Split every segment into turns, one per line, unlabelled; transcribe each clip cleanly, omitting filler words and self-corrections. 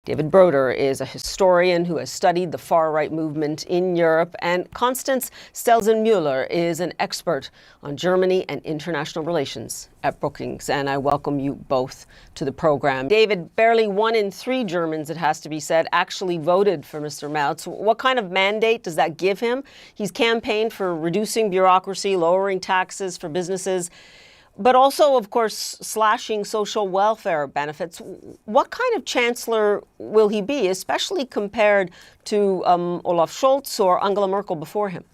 David Broder is a historian who has studied the far-right movement in Europe, and Constance Stelzen-Mueller is an expert on Germany and international relations at Brookings. And I welcome you both to the program. David, barely 1 in 3 Germans, it has to be said, actually voted for Mr. Merz. What kind of mandate does that give him? He's campaigned for reducing bureaucracy, lowering taxes for businesses, but also, of course, slashing social welfare benefits. What kind of chancellor will he be, especially compared to Olaf Scholz or Angela Merkel before him?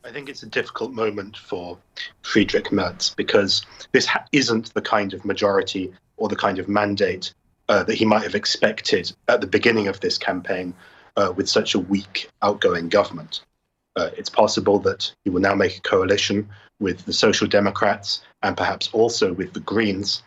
I think it's a difficult moment for Friedrich Merz because this isn't the kind of majority or the kind of mandate that he might have expected at the beginning of this campaign with such a weak outgoing government. It's possible that he will now make a coalition with the Social Democrats and perhaps also with the Greens.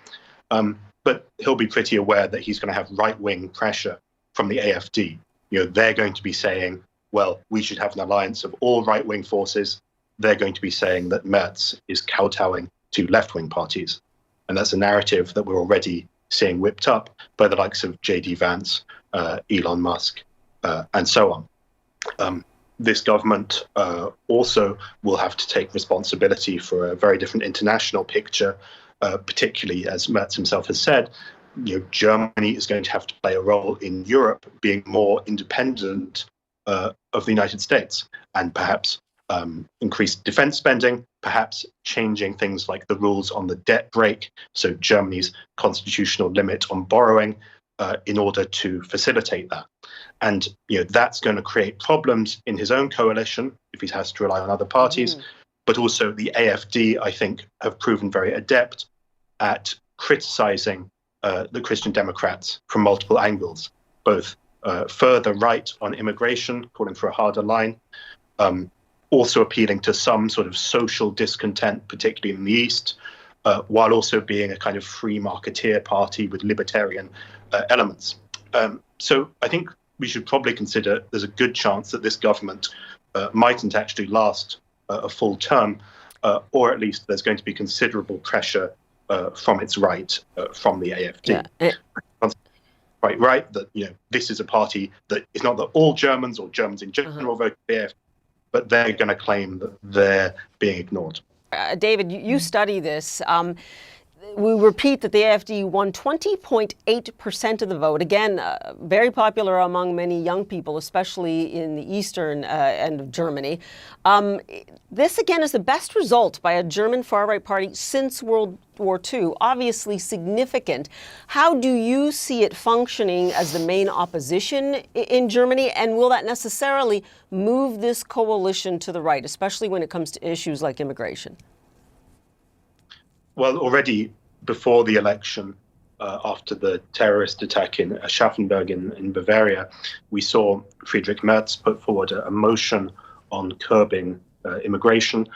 But he'll be pretty aware that he's going to have right-wing pressure from the AfD. They're going to be saying, well, we should have an alliance of all right-wing forces. They're going to be saying that Merz is kowtowing to left-wing parties. And that's a narrative that we're already seeing whipped up by the likes of J.D. Vance, Elon Musk, and so on. This government also will have to take responsibility for a very different international picture, particularly, as Merz himself has said, Germany is going to have to play a role in Europe being more independent of the United States and perhaps increase defense spending, perhaps changing things like the rules on the debt brake, so Germany's constitutional limit on borrowing, in order to facilitate that. And that's going to create problems in his own coalition if he has to rely on other parties. But also the AfD, I think, have proven very adept at criticizing the Christian Democrats from multiple angles, both further right on immigration, calling for a harder line, also appealing to some sort of social discontent, particularly in the East, while also being a kind of free marketeer party with libertarian elements. So I think we should probably consider there's a good chance that this government mightn't actually last a full term, or at least there's going to be considerable pressure from its right, from the AfD. Yeah. Quite right that this is a party that is not that all Germans or Germans in general vote for the AfD, but they're going to claim that they're being ignored.
David, you study this. We repeat that the AfD won 20.8% of the vote. Again, very popular among many young people, especially in the eastern end of Germany. This, again, is the best result by a German far-right party since World War II. Obviously significant. How do you see it functioning as the main opposition in Germany? And will that necessarily move this coalition to the right, especially when it comes to issues like immigration?
Well, already before the election, after the terrorist attack in Aschaffenburg in Bavaria, we saw Friedrich Merz put forward a motion on curbing immigration,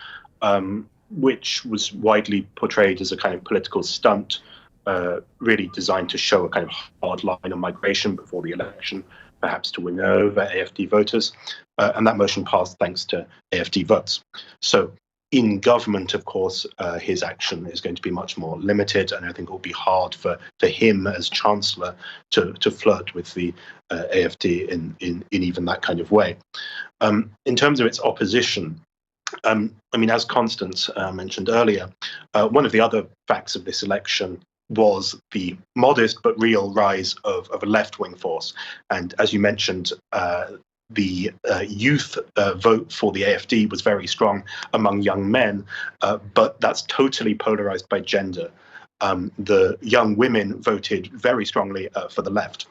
which was widely portrayed as a kind of political stunt, really designed to show a kind of hard line on migration before the election, perhaps to win over AfD voters. And that motion passed thanks to AfD votes. So in government, of course, his action is going to be much more limited, and I think it will be hard for him as chancellor to flirt with the AfD in even that kind of way. In terms of its opposition, as Constance mentioned earlier, one of the other facts of this election was the modest but real rise of a left-wing force. And as you mentioned, the youth vote for the AfD was very strong among young men, but that's totally polarized by gender. The young women voted very strongly for the left.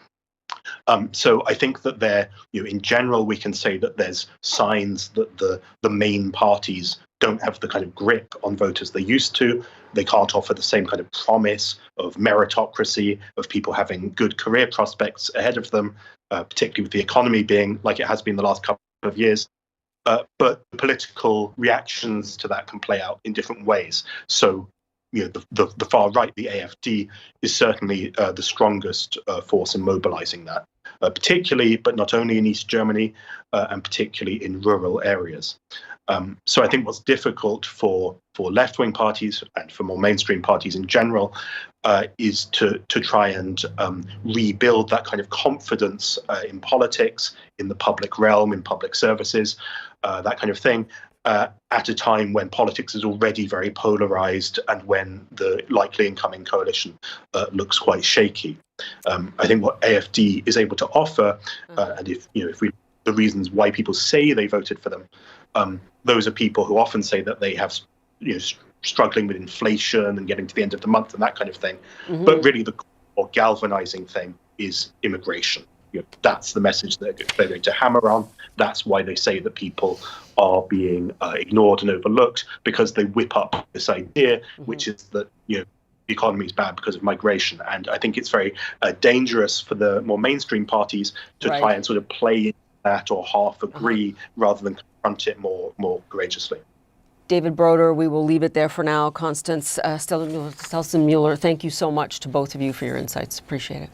So I think that in general, we can say that there's signs that the main parties don't have the kind of grip on voters they used to. They can't offer the same kind of promise of meritocracy, of people having good career prospects ahead of them, particularly with the economy being like it has been the last couple of years. But political reactions to that can play out in different ways. So the far right, the AfD, is certainly the strongest force in mobilizing that, particularly, but not only in East Germany, and particularly in rural areas. So I think what's difficult for left-wing parties and for more mainstream parties in general is to try and rebuild that kind of confidence in politics, in the public realm, in public services, that kind of thing, at a time when politics is already very polarized and when the likely incoming coalition looks quite shaky. I think what AfD is able to offer, and if we the reasons why people say they voted for them, those are people who often say that they have, struggling with inflation and getting to the end of the month and that kind of thing. Mm-hmm. But really, the core galvanizing thing is immigration. That's the message they're going to hammer on. That's why they say that people are being ignored and overlooked, because they whip up this idea, mm-hmm. which is that the economy is bad because of migration. And I think it's very dangerous for the more mainstream parties to try and sort of play that or half agree rather than confront it more courageously.
David Broder, we will leave it there for now. Constance Stelzen-Mueller, thank you so much to both of you for your insights. Appreciate it.